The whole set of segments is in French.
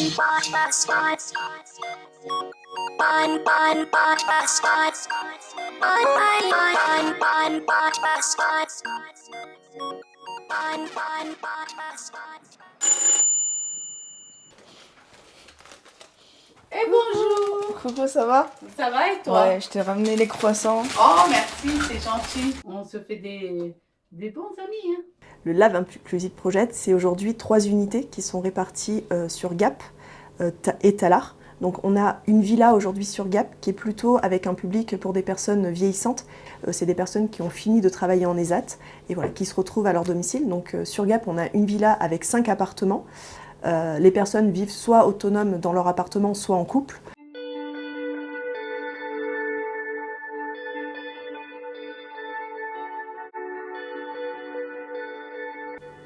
Et bonjour! Coucou, ça va? Ça va et toi? Ouais, je t'ai ramené les croissants. Oh merci, c'est gentil. On se fait des bons amis. Hein. Le Lab Inclusive Project, c'est aujourd'hui 3 unités qui sont réparties sur Gap et Tallard. Donc on a une villa aujourd'hui sur Gap qui est plutôt avec un public pour des personnes vieillissantes. C'est des personnes qui ont fini de travailler en ESAT et voilà, qui se retrouvent à leur domicile. Donc sur Gap, on a une villa avec 5 appartements. Les personnes vivent soit autonomes dans leur appartement, soit en couple.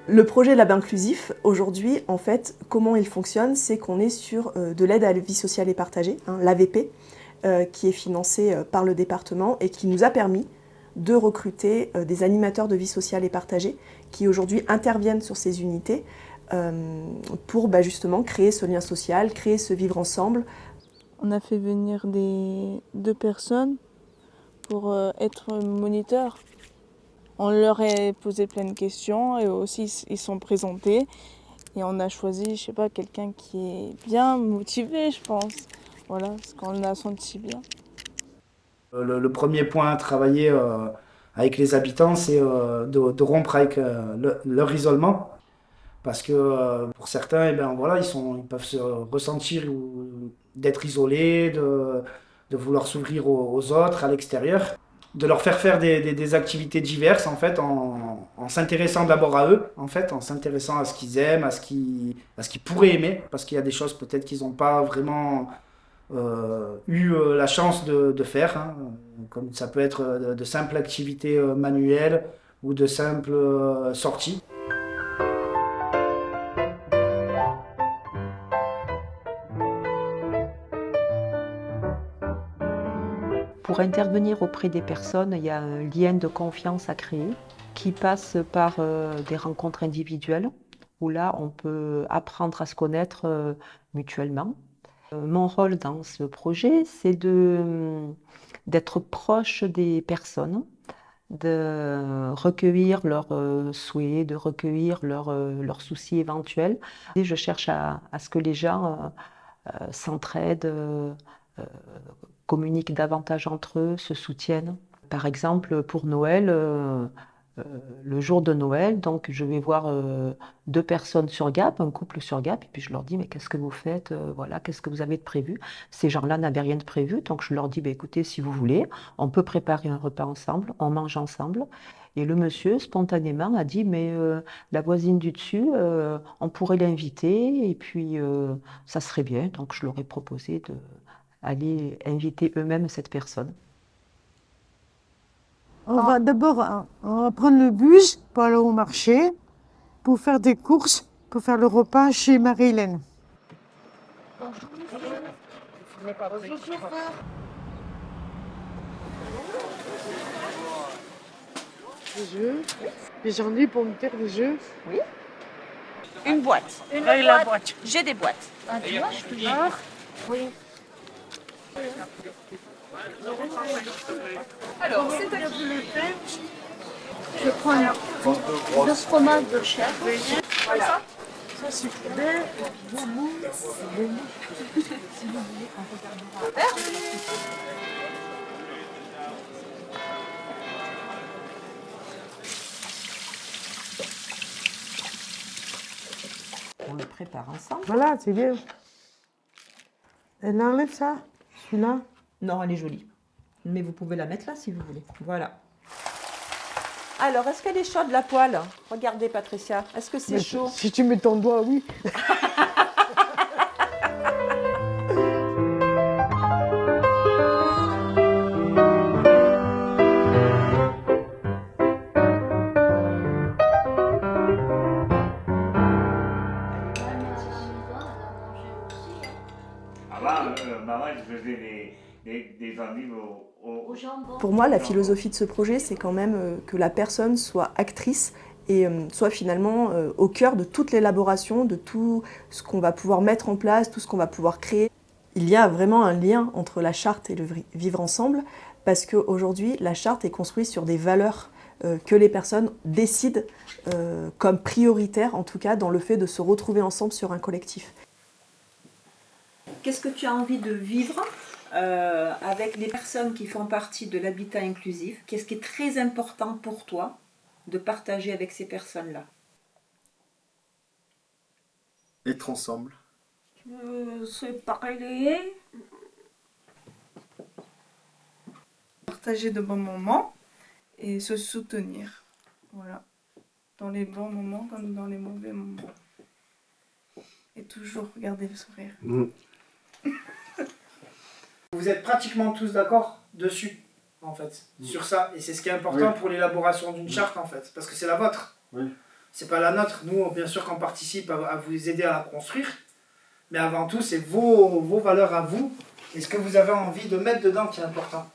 Le projet Lab Inclusif, aujourd'hui, en fait, comment il fonctionne, c'est qu'on est sur de l'aide à la vie sociale et partagée, hein, l'AVP, qui est financée par le département et qui nous a permis de recruter des animateurs de vie sociale et partagée qui aujourd'hui interviennent sur ces unités pour justement créer ce lien social, créer ce vivre ensemble. On a fait venir deux personnes pour être moniteurs. On leur a posé plein de questions et aussi ils sont présentés. Et on a choisi, je sais pas, quelqu'un qui est bien motivé, je pense. Voilà, ce qu'on a senti bien. Le premier point à travailler avec les habitants, c'est de rompre avec leur isolement. Parce que pour certains, eh ben, voilà, ils peuvent se ressentir d'être isolés, de vouloir s'ouvrir aux autres, à l'extérieur. De leur faire des activités diverses en fait, en s'intéressant d'abord à eux, en fait, en s'intéressant à ce qu'ils aiment, à ce qu'ils pourraient aimer, parce qu'il y a des choses peut-être qu'ils n'ont pas vraiment eu la chance de faire, hein, comme ça peut être de simples activités manuelles ou de simples sorties. Pour intervenir auprès des personnes, il y a un lien de confiance à créer qui passe par des rencontres individuelles où là, on peut apprendre à se connaître mutuellement. Mon rôle dans ce projet, c'est d'être proche des personnes, de recueillir leurs souhaits, de recueillir leurs soucis éventuels. Et je cherche à ce que les gens s'entraident, communiquent davantage entre eux, se soutiennent. Par exemple, pour Noël, le jour de Noël, donc je vais voir 2 personnes sur Gap, un couple sur Gap, et puis je leur dis, mais qu'est-ce que vous faites, voilà, qu'est-ce que vous avez de prévu? Ces gens-là n'avaient rien de prévu, donc je leur dis, bah, écoutez, si vous voulez, on peut préparer un repas ensemble, on mange ensemble. Et le monsieur, spontanément, a dit, mais la voisine du dessus, on pourrait l'inviter, et puis ça serait bien. Donc je leur ai proposé d'aller inviter eux-mêmes cette personne. On va d'abord on va prendre le bus pour aller au marché, pour faire des courses, pour faire le repas chez Marie-Hélène. Des œufs, des jardins pour me faire des œufs. Oui. Une boîte. La boîte. J'ai des boîtes. Ah, tu vois, je peux voir. Oui. Alors, c'est à qui? Je vais prendre 2 fromages de chèvre. Voilà. Ça, c'est bien. On le prépare ensemble. Voilà, c'est bien. Elle enlève ça, celui-là. Non, elle est jolie. Mais vous pouvez la mettre là si vous voulez. Voilà. Alors, est-ce qu'elle est chaude la poêle? Regardez, Patricia. Est-ce que c'est chaud? Si tu mets ton doigt, oui. Maman, je faisais des endives au jambon. Pour moi, la philosophie de ce projet, c'est quand même que la personne soit actrice et soit finalement au cœur de toute l'élaboration, de tout ce qu'on va pouvoir mettre en place, tout ce qu'on va pouvoir créer. Il y a vraiment un lien entre la charte et le vivre ensemble, parce qu'aujourd'hui, la charte est construite sur des valeurs que les personnes décident comme prioritaires, en tout cas, dans le fait de se retrouver ensemble sur un collectif. Qu'est-ce que tu as envie de vivre avec les personnes qui font partie de l'habitat inclusif? Qu'est-ce qui est très important pour toi de partager avec ces personnes-là? Être ensemble. Se parler, partager de bons moments et se soutenir. Voilà. Dans les bons moments comme dans les mauvais moments. Et toujours garder le sourire. Vous êtes pratiquement tous d'accord dessus, en fait, sur ça. Et c'est ce qui est important pour l'élaboration d'une charte, en fait. Parce que c'est la vôtre. C'est pas la nôtre. Nous, bien sûr qu'on participe à vous aider à la construire. Mais avant tout, c'est vos valeurs à vous. Et ce que vous avez envie de mettre dedans qui est important.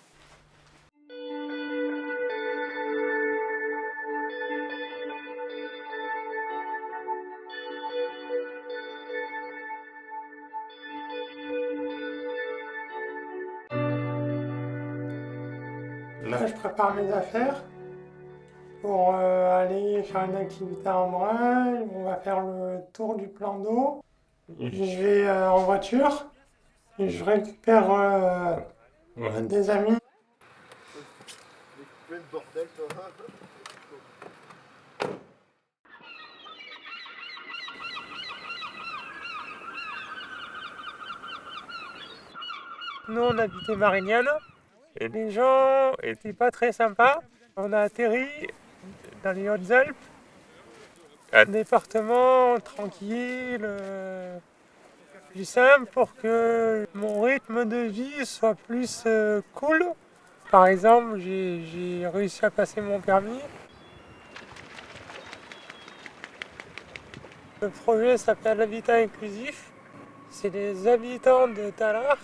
Là, je prépare mes affaires pour aller faire une activité en Bretagne. On va faire le tour du plan d'eau. Je vais en voiture et je récupère des amis. Nous, on habitait Marignane. Et les gens étaient pas très sympas. On a atterri dans les Hautes-Alpes, un département tranquille, plus simple pour que mon rythme de vie soit plus cool. Par exemple, j'ai réussi à passer mon permis. Le projet s'appelle Habitat inclusif. C'est les habitants de Tallard.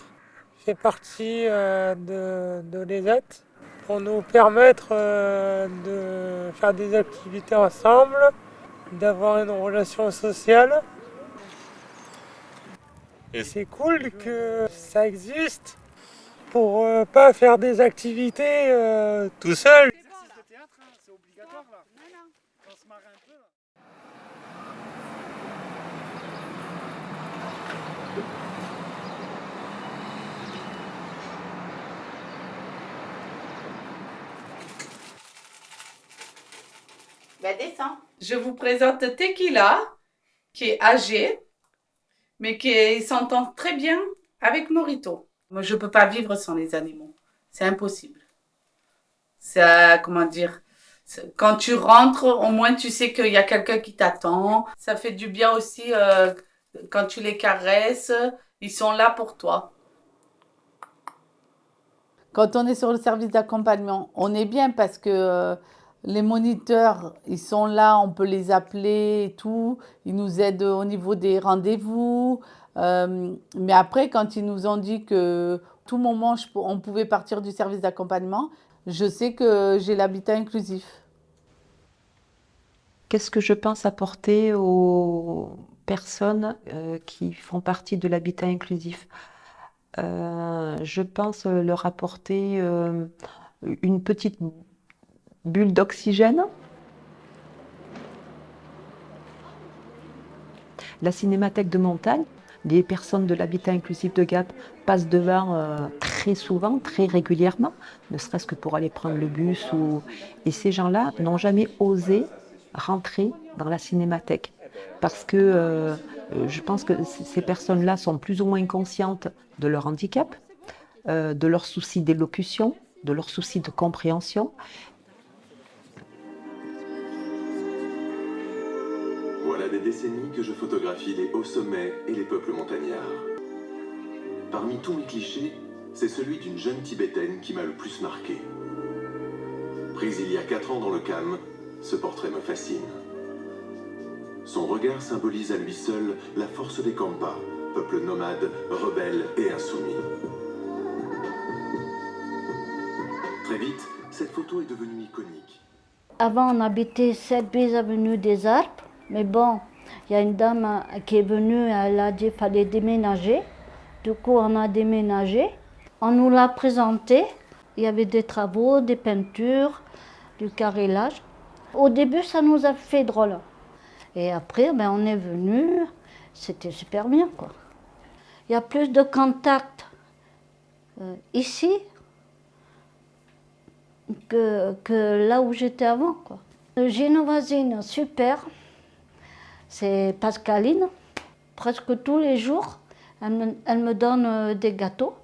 Fait partie de l'ESAT pour nous permettre de faire des activités ensemble, d'avoir une relation sociale. Et c'est cool que ça existe pour pas faire des activités tout seul. C'est obligatoire là. On se marre un peu. Ben, descends. Je vous présente Tequila, qui est âgé, mais qui s'entend très bien avec Morito. Moi, je ne peux pas vivre sans les animaux. C'est impossible. C'est, comment dire, quand tu rentres, au moins tu sais qu'il y a quelqu'un qui t'attend. Ça fait du bien aussi quand tu les caresses. Ils sont là pour toi. Quand on est sur le service d'accompagnement, on est bien parce que les moniteurs, ils sont là, on peut les appeler et tout. Ils nous aident au niveau des rendez-vous. Mais après, quand ils nous ont dit que tout moment, on pouvait partir du service d'accompagnement, je sais que j'ai l'habitat inclusif. Qu'est-ce que je pense apporter aux personnes qui font partie de l'habitat inclusif? Je pense leur apporter une petite bulle d'oxygène. La cinémathèque de montagne, les personnes de l'habitat inclusif de Gap passent devant très souvent, très régulièrement, ne serait-ce que pour aller prendre le bus. Et ces gens-là n'ont jamais osé rentrer dans la cinémathèque parce que je pense que ces personnes-là sont plus ou moins conscientes de leur handicap, de leur souci d'élocution, de leur souci de compréhension. Voilà des décennies que je photographie les hauts sommets et les peuples montagnards. Parmi tous mes clichés, c'est celui d'une jeune Tibétaine qui m'a le plus marqué. Prise il y a 4 ans dans le Kham, ce portrait me fascine. Son regard symbolise à lui seul la force des Khampas, peuple nomade, rebelle et insoumis. Très vite, cette photo est devenue iconique. Avant, on habitait 7 bis avenue des Alpes, mais bon, il y a une dame qui est venue, elle a dit qu'il fallait déménager. Du coup, on a déménagé. On nous l'a présenté. Il y avait des travaux, des peintures, du carrelage. Au début, ça nous a fait drôle. Et après, on est venu, c'était super bien, quoi. Il y a plus de contacts ici que là où j'étais avant, quoi. J'ai une voisine super, c'est Pascaline. Presque tous les jours, elle me donne des gâteaux.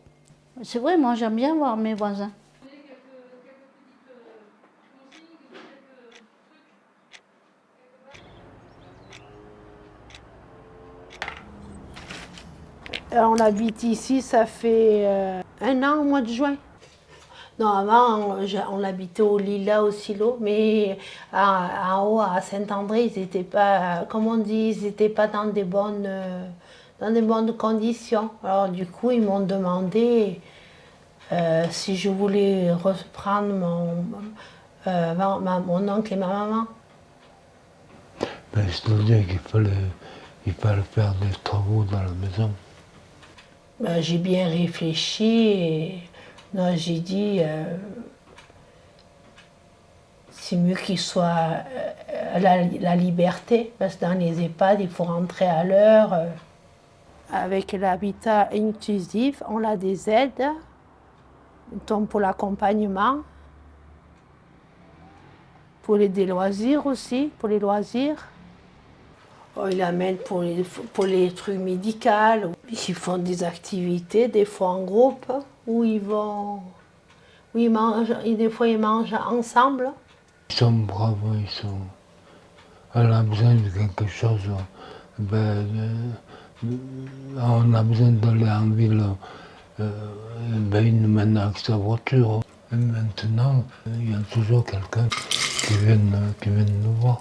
C'est vrai, moi j'aime bien voir mes voisins. On habite ici, ça fait 1 an au mois de juin. Non, avant, on habitait au Lila, au Silo, mais en haut, à Saint-André, ils n'étaient pas, comme on dit, ils n'étaient pas dans des bonnes conditions. Alors du coup, ils m'ont demandé si je voulais reprendre mon oncle et ma maman. C'est-à-dire qu'il fallait faire des travaux dans la maison. J'ai bien réfléchi et j'ai dit c'est mieux qu'il soit la liberté, parce que dans les EHPAD, il faut rentrer à l'heure. Avec l'habitat inclusif, on a des aides donc pour l'accompagnement, pour des loisirs aussi, pour les loisirs. Ils l'amènent pour les trucs médicaux. Ils font des activités, des fois en groupe, où ils mangent, et des fois ils mangent ensemble. Ils sont braves, Elle a besoin de quelque chose. On a besoin d'aller en ville. Ils nous mènent avec sa voiture. Et maintenant, il y a toujours quelqu'un qui vient nous voir.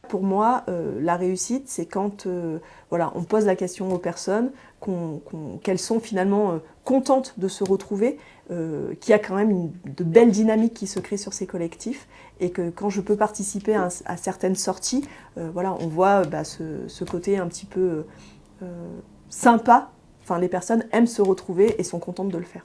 Pour moi, la réussite, c'est quand on pose la question aux personnes, qu'elles sont finalement contentes de se retrouver, qu'il y a quand même de belles dynamiques qui se créent sur ces collectifs, et que quand je peux participer à certaines sorties, on voit ce côté un petit peu sympa. Enfin, les personnes aiment se retrouver et sont contentes de le faire.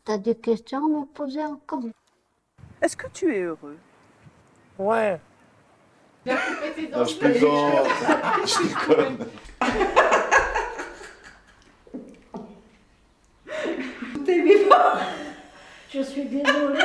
T'as des questions à me poser encore? Est-ce que tu es heureux? Ouais. Non, je plaisante. Je déconne. T'es vivant? Je suis désolée.